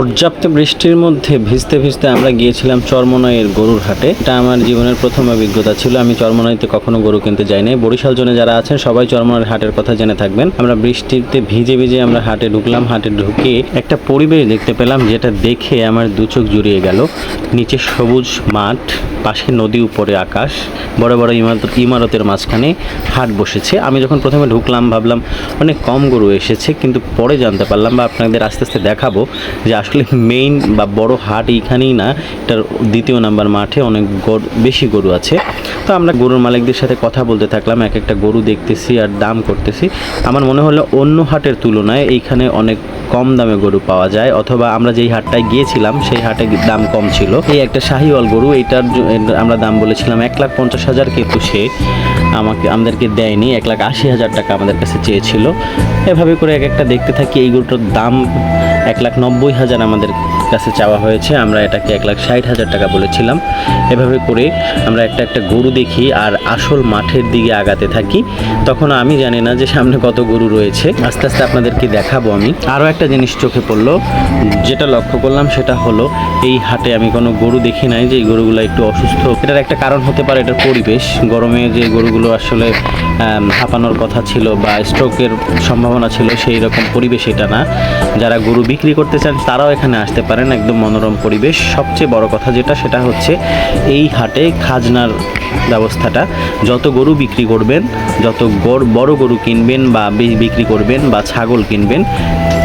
পর্যাপ্ত বৃষ্টির মধ্যে ভিজতে ভিজতে আমরা গিয়েছিলাম চরমোনাইয়ের গরুর হাটে। এটা আমার জীবনের প্রথম অভিজ্ঞতা ছিল। আমি চরমোনাইতে কখনো গরু কিনতে যাই নাই। বরিশাল জোনে যারা আছেন সবাই চরমোনাইয়ের হাটের কথা জেনে থাকবেন। আমরা বৃষ্টিতে ভিজে ভিজে আমরা হাটে ঢুকলাম। হাটে ঢুকে একটা পরিবেশ দেখতে পেলাম, যেটা দেখে আমার দু চোখ জুড়িয়ে গেল। নিচে সবুজ মাঠ, পাশে নদী, উপরে আকাশ, বড় বড় ইমারতের মাঝখানে হাট বসেছে। আমি যখন প্রথমে ঢুকলাম ভাবলাম অনেক কম গরু এসেছে, কিন্তু পরে জানতে পারলাম বা আপনাদের আস্তে আস্তে দেখাবো যে আসলে মেইন বা বড় হাট এইখানেই না, এটার দ্বিতীয় নাম্বার মাঠে অনেক বেশি গরু আছে। তো আমরা গরুর মালিকদের সাথে কথা বলতে থাকলাম, এক একটা গরু দেখতেছি আর দাম করতেছি। আমার মনে হলো অন্য হাটের তুলনায় এইখানে অনেক কম দামে গরু পাওয়া যায়, অথবা আমরা যেই হাটটায় গিয়েছিলাম সেই হাটে দাম কম ছিল। এই একটা শাহিওয়াল গরু, এইটার আমরা দাম বলেছিলাম 1,50,000, কিন্তু সে আমাদেরকে দেয়নি, 1,80,000 টাকা আমাদের কাছে চেয়েছিল। এভাবে করে এক একটা দেখতে থাকি। এই গরুটার দাম 1,90,000 আমাদের কাছে চাওয়া হয়েছে, আমরা এটাকে 1,60,000 টাকা বলেছিলাম। এভাবে করে আমরা একটা একটা গরু দেখি আর আসল মাঠের দিকে আগাতে থাকি। তখন আমি জানি না যে সামনে কত গরু রয়েছে। আস্তে আস্তে আপনাদেরকে দেখাবো। আমি আরও একটা জিনিস চোখে পড়লো, যেটা লক্ষ্য করলাম সেটা হলো এই হাটে আমি কোনো গরু দেখি নাই যে এই গরুগুলো একটু অসুস্থ। এটার একটা কারণ হতে পারে এটার পরিবেশ। গরমে যে গরুগুলো আসলে হাঁপানোর কথা ছিল বা স্ট্রোকের সম্ভাবনা ছিল, সেই রকম পরিবেশ এটা না। যারা গরু বিক্রি করতে চান তারাও এখানে আসতে পারেন, একদম মনোরম পরিবেশ। সবচেয়ে বড় কথা সেটা হচ্ছে এই হাটে খাজনার ব্যবস্থাটা। যত গরু বিক্রি করবেন, যত বড় গরু কিনবেন বা বিক্রি করবেন বা ছাগল কিনবেন,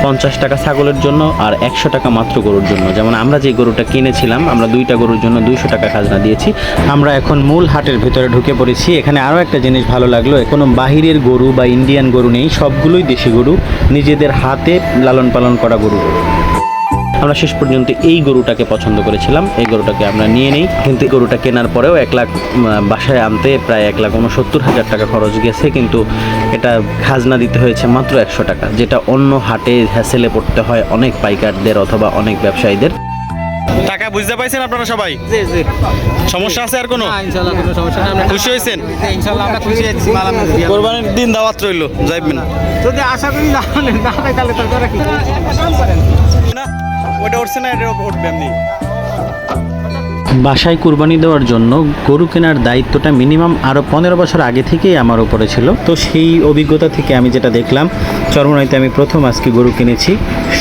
50 টাকা ছাগলের জন্য আর 100 টাকা মাত্র গরুর জন্য। যেমন আমরা যে গরুটা কিনেছিলাম, আমরা 2টা গরুর জন্য 200 টাকা খাজনা দিয়েছি। আমরা এখন মূল হাটের ভেতরে ঢুকে পড়েছি। এখানে আরও একটা জিনিস ভালো লাগলো, কোনো বাহিরের গরু বা ইন্ডিয়ান গরু নেই, সবগুলোই দেশি গরু, নিজেদের হাতে লালন পালন করা গরু। আমরা শেষ পর্যন্ত এই গরুটাকে পছন্দ করেছিলাম, এই গরুটাকে আমরা নিয়ে নিই। কিন্তু এই গরুটা কেনার পরেও 1 লাখ বাসায় আনতে প্রায় 1,69,000 টাকা খরচ গেছে, কিন্তু এটা খাজনা দিতে হয়েছে মাত্র 100 টাকা, যেটা অন্য হাটে হ্যাসেলে পড়তে হয় অনেক পাইকারদের অথবা অনেক ব্যবসায়ীদের। টাকা বুঝতে পাইছেন আপনারা সবাই? জি জি। সমস্যা আছে আর কোনো? না, ইনশাআল্লাহ কোনো সমস্যা নেই। আমরা খুশি হয়েছেন? ইনশাআল্লাহ আমরা খুশি হয়েছি। কোরবানির দিন দাওয়াত রইল, যাইবেন যদি আশা করি যাবেন, না হয় তাহলে তার করে কি না? ওটা উঠছে না, এটা উঠবে এমনি। বাসায় কুরবানি দেওয়ার জন্য গরু কেনার দায়িত্বটা মিনিমাম আরও 15 বছর আগে থেকেই আমার উপরে ছিল। তো সেই অভিজ্ঞতা থেকে আমি যেটা দেখলাম, চরমোনাইতে আমি প্রথম আজকে গরু কিনেছি।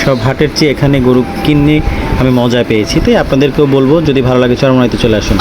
সব হাটের চেয়ে এখানে গরু কিনে আমি মজা পেয়েছি। তাই আপনাদেরকেও বলবো, যদি ভালো লাগে চরমোনাইতে চলে আসুন।